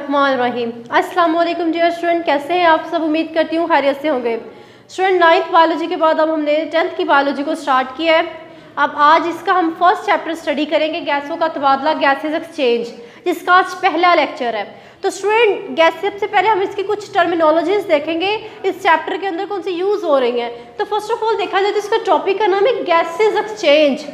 रहीम। अस्सलाम वालेकुम dear student, कैसे हैं आप सब? उम्मीद करती हूँ खैरियत से होंगे। स्टूडेंट, 9th बायोलॉजी के बाद अब हमने 10th की बायोलॉजी को स्टार्ट किया है। अब आज इसका हम फर्स्ट चैप्टर स्टडी करेंगे, गैसों का तबादला, गैसेज एक्सचेंज, जिसका आज पहला लेक्चर है। तो स्टूडेंट, गैस सबसे पहले हम इसकी कुछ टर्मिनोलॉजीज देखेंगे, इस चैप्टर के अंदर कौन सी यूज़ हो रही हैं। तो फर्स्ट ऑफ ऑल देखा जाए तो इसका टॉपिक का नाम है गैसेज एक्सचेंज।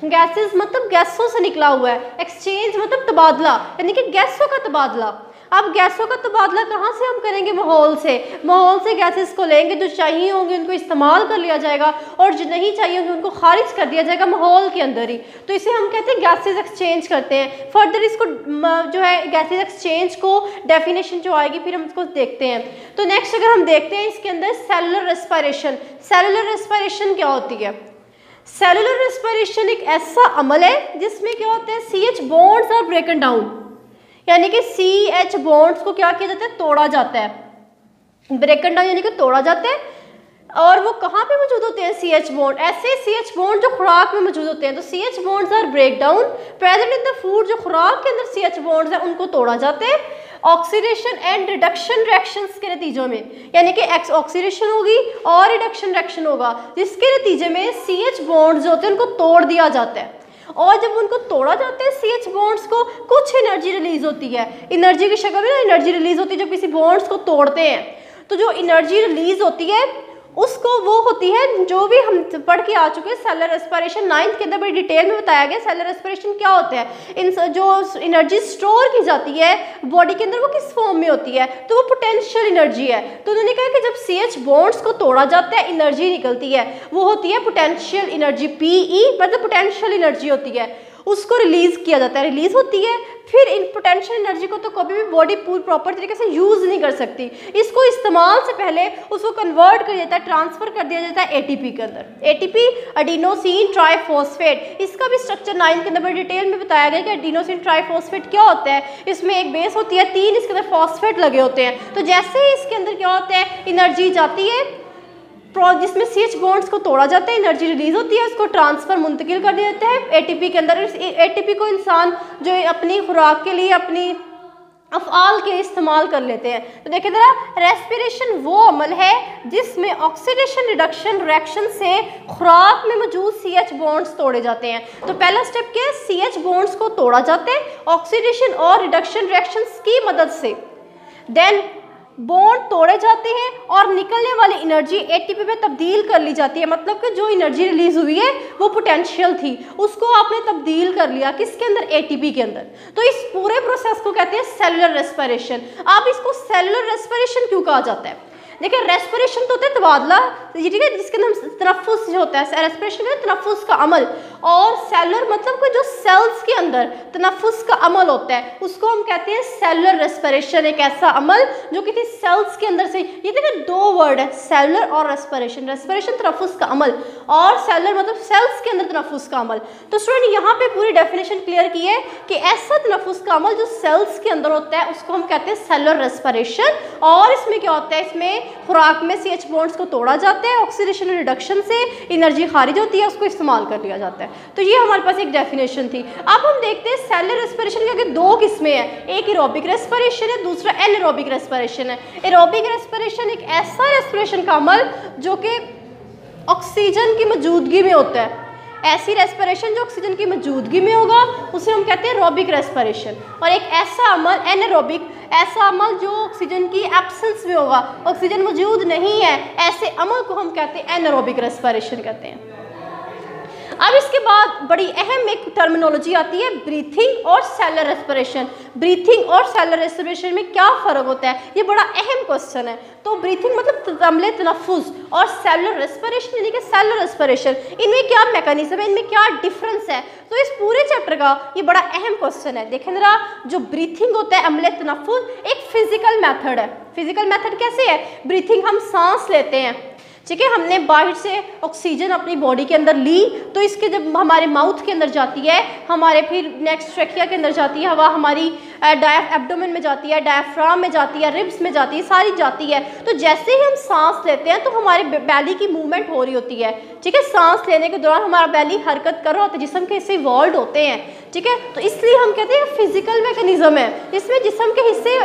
गैसेज मतलब गैसों से निकला हुआ है, एक्सचेंज मतलब तबादला, यानी कि गैसों का तबादला। अब गैसों का तबादला कहाँ से हम करेंगे? माहौल से। माहौल से गैसेस को लेंगे, जो चाहिए होंगे उनको इस्तेमाल कर लिया जाएगा और जो नहीं चाहिए होंगे उनको खारिज कर दिया जाएगा माहौल के अंदर ही। तो इसे हम कहते हैं गैसेस एक्सचेंज करते हैं। फर्दर इसको जो है गैसेस एक्सचेंज को डेफिनेशन जो आएगी फिर हम इसको देखते हैं। तो नेक्स्ट अगर हम देखते हैं इसके अंदर सेलुलर रेस्पिरेशन। सेलुलर रेस्पिरेशन क्या होती है? सेलुलर रेस्पिरेशन एक ऐसा अमल है जिसमें क्या होता है, CH bonds are broken down, यानी कि CH बॉन्ड्स को क्या किया जाता है? तोड़ा जाता है। ब्रेकन डाउन यानी कि तोड़ा जाता है। और वो कहाँ पे मौजूद होते हैं? CH bond. ऐसे CH बॉन्ड जो खुराक में मौजूद होते हैं, तो CH bonds are break down present in the food. जो खुराक के अंदर CH बॉन्ड्स हैं उनको तोड़ा जाता है ऑक्सीडेशन एंड रिडक्शन रिएक्शंस के नतीजों में, यानी कि ऑक्सीडेशन होगी और रिडक्शन रिएक्शन होगा, जिसके नतीजे में CH बॉन्ड्स जो होते हैं उनको तोड़ दिया जाता है। और जब उनको तोड़ा जाता है CH बॉन्ड्स को, कुछ एनर्जी रिलीज होती है। एनर्जी की शक्ल में ना एनर्जी रिलीज होती है जब किसी बॉन्ड्स को तोड़ते हैं। तो जो एनर्जी रिलीज होती है उसको वो होती है जो भी हम पढ़ के आ चुके हैं, सेलुलर रेस्पिरेशन 9th के अंदर बड़ी डिटेल में बताया गया। सेलुलर रेस्पिरेशन क्या होता है? इन जो एनर्जी स्टोर की जाती है बॉडी के अंदर वो किस फॉर्म में होती है? तो वो पोटेंशियल एनर्जी है। तो उन्होंने कहा कि जब CH बॉन्ड्स को तोड़ा जाता है एनर्जी निकलती है, वो होती है पोटेंशियल एनर्जी, PE मतलब पोटेंशियल एनर्जी होती है, उसको रिलीज किया जाता है, रिलीज होती है। फिर इन पोटेंशियल एनर्जी को तो कभी भी बॉडी पूरी प्रॉपर तरीके से यूज नहीं कर सकती। इसको इस्तेमाल से पहले उसको कन्वर्ट कर दिया जाता है, ट्रांसफर कर दिया जाता है ATP के अंदर। ATP एडिनोसिन ट्राइफॉस्फेट, इसका भी स्ट्रक्चर 9th के अंदर बड़ी डिटेल में बताया गया कि एडिनोसिन ट्राइफॉस्फेट क्या होता है। इसमें एक बेस होती है, 3 इसके अंदर फॉस्फेट लगे होते हैं। तो जैसे ही इसके अंदर क्या होता है, एनर्जी जाती है, जिसमें CH बॉन्ड्स को तोड़ा जाता है, एनर्जी रिलीज होती है, उसको ट्रांसफर मुंतकिल कर दिया जाता है ATP के अंदर। ATP को इंसान जो अपनी खुराक के लिए, अपनी अफ़आल के इस्तेमाल कर लेते हैं। तो देखिए ज़रा, रेस्पिरेशन वो अमल है जिसमें ऑक्सीडेशन रिडक्शन रिएक्शन से खुराक में मौजूद CH बॉन्ड्स तोड़े जाते हैं। तो पहला स्टेप क्या है? CH बॉन्ड्स को तोड़ा जाता है ऑक्सीडेशन और रिडक्शन रिएक्शंस की मदद से। देन बॉन्ड तोड़े जाते हैं और निकलने वाली एनर्जी ATP में तब्दील कर ली जाती है। मतलब कि जो एनर्जी रिलीज हुई है वो पोटेंशियल थी, उसको आपने तब्दील कर लिया किसके अंदर? ATP के अंदर। तो इस पूरे प्रोसेस को कहते हैं सेलुलर रेस्पिरेशन। अब इसको सेलुलर रेस्पिरेशन क्यों कहा जाता है? देखिए, रेस्पिरेशन तो होता है तबादला, ठीक है, जिसके अंदर तनफ्फुस जो होता है, रेस्पिरेशन है तनफ्फुस का अमल, और सेलुलर मतलब कि जो सेल्स के अंदर तनफ्फुस का अमल होता है उसको हम कहते हैं सेलुलर रेस्पिरेशन। एक ऐसा अमल जो किसी सेल्स के अंदर से, ये देखिए 2 वर्ड है, सेलुलर और रेस्पिरेशन। रेस्पिरेशन तनफ्फुस का अमल और सेलुलर मतलब सेल्स के अंदर तनफ्फुस का अमल। तो स्टूडेंट, यहाँ पे पूरी डेफिनेशन क्लियर की है कि ऐसा तनफ्फुस का अमल जो सेल्स के अंदर होता है उसको हम कहते हैं सेलुलर रेस्पिरेशन। और इसमें क्या होता है? इसमें खुराक में CH बॉन्ड्स को तोड़ा जाता है, ऑक्सीडेशन और रिडक्शन से एनर्जी खारिज होती है, उसको इस्तेमाल कर लिया जाता है। तो ये हमारे पास एक डेफिनेशन थी। अब हम देखते हैं सेलुलर रेस्पिरेशन की 2 किस्में हैं, एक एरोबिक रेस्पिरेशन है, दूसरा एनारोबिक रेस्पिरेशन है। एरोबिक रेस्पिरेशन एक ऐसा रेस्पिरेशन का अमल जो कि ऑक्सीजन की मौजूदगी में होता है। ऐसी रेस्पिरेशन जो ऑक्सीजन की मौजूदगी में होगा उसे हम कहते हैं एरोबिक रेस्पिरेशन। और एक ऐसा अमल एनारोबिक, ऐसा अमल जो ऑक्सीजन की एब्सेंस में होगा, ऑक्सीजन मौजूद नहीं है, ऐसे अमल को हम कहते हैं एनारोबिक रेस्पिरेशन कहते हैं। अब इसके बाद बड़ी अहम एक टर्मिनोलॉजी आती है ब्रीथिंग और सेलुलर रेस्पिरेशन। ब्रीथिंग और सेलुलर रेस्पिरेशन में क्या फ़र्क होता है? ये बड़ा अहम क्वेश्चन है। तो ब्रीथिंग मतलब अमले तनफ्फुस और सेलुलर रेस्पिरेशन यानी कि सेलुलर रेस्पिरेशन, इनमें क्या मैकेनिज्म है, इनमें क्या डिफरेंस है? तो इस पूरे चैप्टर का ये बड़ा अहम क्वेश्चन है। देखें जरा, जो ब्रीथिंग होता है अमले तनफ्फुस एक फिजिकल मेथड है। फिजिकल मेथड कैसे है? ब्रीथिंग हम सांस लेते हैं, ठीक है, हमने बाहर से ऑक्सीजन अपनी बॉडी के अंदर ली, तो इसके जब हमारे माउथ के अंदर जाती है, हमारे फिर नेक्स्ट ट्रैकिया के अंदर जाती है हवा, हमारी एब्डोमेन में जाती है, डायफ्राम में जाती है, रिब्स में जाती है, सारी जाती है। तो जैसे ही हम सांस लेते हैं तो हमारे बेली की मूवमेंट हो रही होती है, ठीक है। सांस लेने के दौरान हमारा बेली हरकत कर रहा होता है, जिस्म के हिस्से इवॉल्व होते हैं, ठीक है। तो इसलिए हम कहते हैं फिजिकल मैकेनिज्म है, इसमें जिस्म के हिस्से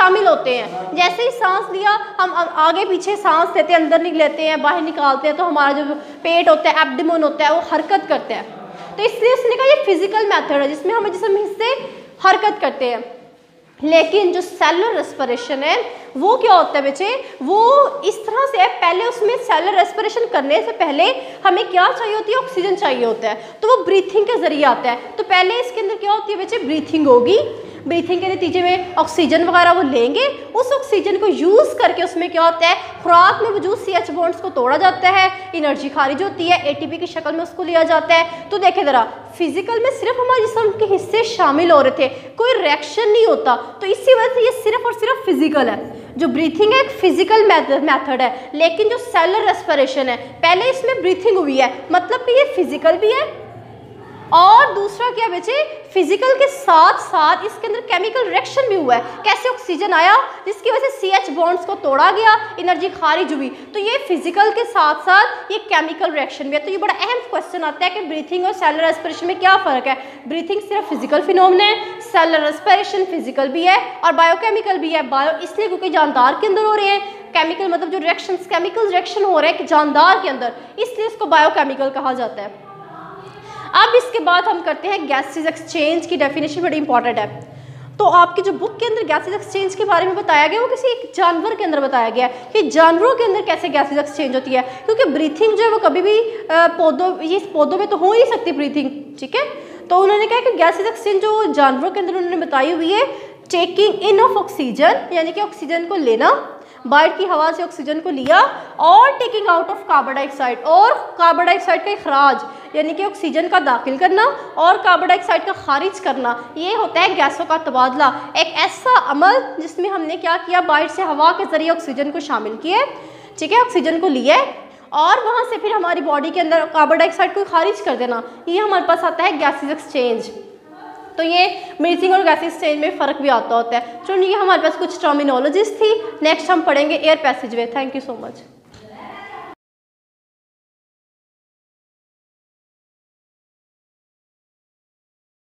शामिल होते हैं। जैसे ही सांस लिया, हम आगे पीछे सांस लेते हैं, अंदर लेते हैं, बाहर निकालते हैं, तो हमारा जो पेट होता है, एब्डोमेन होता है, वो हरकत करता है। तो इसलिए उसने कहा ये फिजिकल मेथड है जिसमें हम जिस्म हिस्से हरकत करते हैं। लेकिन जो सेलुलर रेस्पिरेशन है वो क्या होता है बच्चे, वो इस तरह से है, पहले उसमें सेलुलर रेस्पिरेशन करने से पहले हमें क्या चाहिए होती है, ऑक्सीजन चाहिए होता है, तो वो ब्रीथिंग के जरिए आता है। तो पहले इसके अंदर क्या होती है बच्चे, ब्रीथिंग होगी, ब्रीथिंग के नतीजे में ऑक्सीजन वगैरह वो लेंगे, उस ऑक्सीजन को यूज़ करके उसमें क्या होता है, खुराक में मौजूद CH बॉन्ड्स को तोड़ा जाता है, एनर्जी खारिज होती है, ATP की शक्ल में उसको लिया जाता है। तो देखें ज़रा, फिजिकल में सिर्फ हमारे जिस्म के हिस्से शामिल हो रहे थे, कोई रिएक्शन नहीं होता, तो इसी वजह से ये सिर्फ और सिर्फ फिजिकल है। जो ब्रीथिंग है एक फिजिकल मेथड है, लेकिन जो सेलुलर रेस्पिरेशन है पहले इसमें ब्रीथिंग हुई है, मतलब कि ये फिजिकल भी है और दूसरा क्या बचे, फिजिकल के साथ साथ इसके अंदर केमिकल रिएक्शन भी हुआ है। कैसे, ऑक्सीजन आया जिसकी वजह से CH बॉन्ड्स को तोड़ा गया, एनर्जी खारिज हुई, तो ये फिजिकल के साथ साथ ये केमिकल रिएक्शन भी है। तो ये बड़ा अहम क्वेश्चन आता है कि ब्रीथिंग और सेलुलर रेस्पिरेशन में क्या फ़र्क है। ब्रीथिंग सिर्फ फिजिकल फिनोमेना है, सेलुलर रेस्पिरेशन फिजिकल भी है और बायोकेमिकल भी है। बायो इसलिए क्योंकि जानदार के अंदर हो रहे हैं, केमिकल मतलब जो रिएक्शंस, केमिकल रिएक्शन हो रहे हैं जानदार के अंदर, इसलिए इसको बायोकेमिकल कहा जाता है। अब इसके बाद हम करते हैं गैसेस एक्सचेंज की डेफिनेशन, बड़ी इंपॉर्टेंट है। तो आपकी जो बुक के अंदर गैसेस एक्सचेंज के बारे में बताया गया वो किसी एक जानवर के अंदर बताया गया है कि जानवरों के अंदर कैसे गैसेस एक्सचेंज होती है, क्योंकि ब्रीथिंग जो है वो कभी भी पौधों में तो हो ही नहीं सकती ब्रीथिंग, ठीक है। तो उन्होंने कहा कि गैसेस एक्सचेंज जो जानवरों के अंदर उन्होंने बताई हुई है, टेकिंग इन ऑफ ऑक्सीजन, यानी कि ऑक्सीजन को लेना, बाहर की हवा से ऑक्सीजन को लिया, और taking out of carbon dioxide, और कार्बन डाइऑक्साइड का इखराज यानी कि ऑक्सीजन का दाखिल करना और कार्बन डाइऑक्साइड का खारिज करना, ये होता है गैसों का तबादला। एक ऐसा अमल जिसमें हमने क्या किया, बाहर से हवा के जरिए ऑक्सीजन को शामिल किया, ठीक है, ऑक्सीजन को लिया और वहाँ से फिर हमारी बॉडी के अंदर कार्बन डाइऑक्साइड को खारिज कर देना, ये हमारे पास आता है गैसेस एक्सचेंज। तो ये ब्रीथिंग और गैसेस एक्सचेंज में फ़र्क भी आता होता है। चलो ये हमारे पास कुछ टर्मिनोलॉजीज थी, नेक्स्ट हम पढ़ेंगे air passageway. Thank you so much.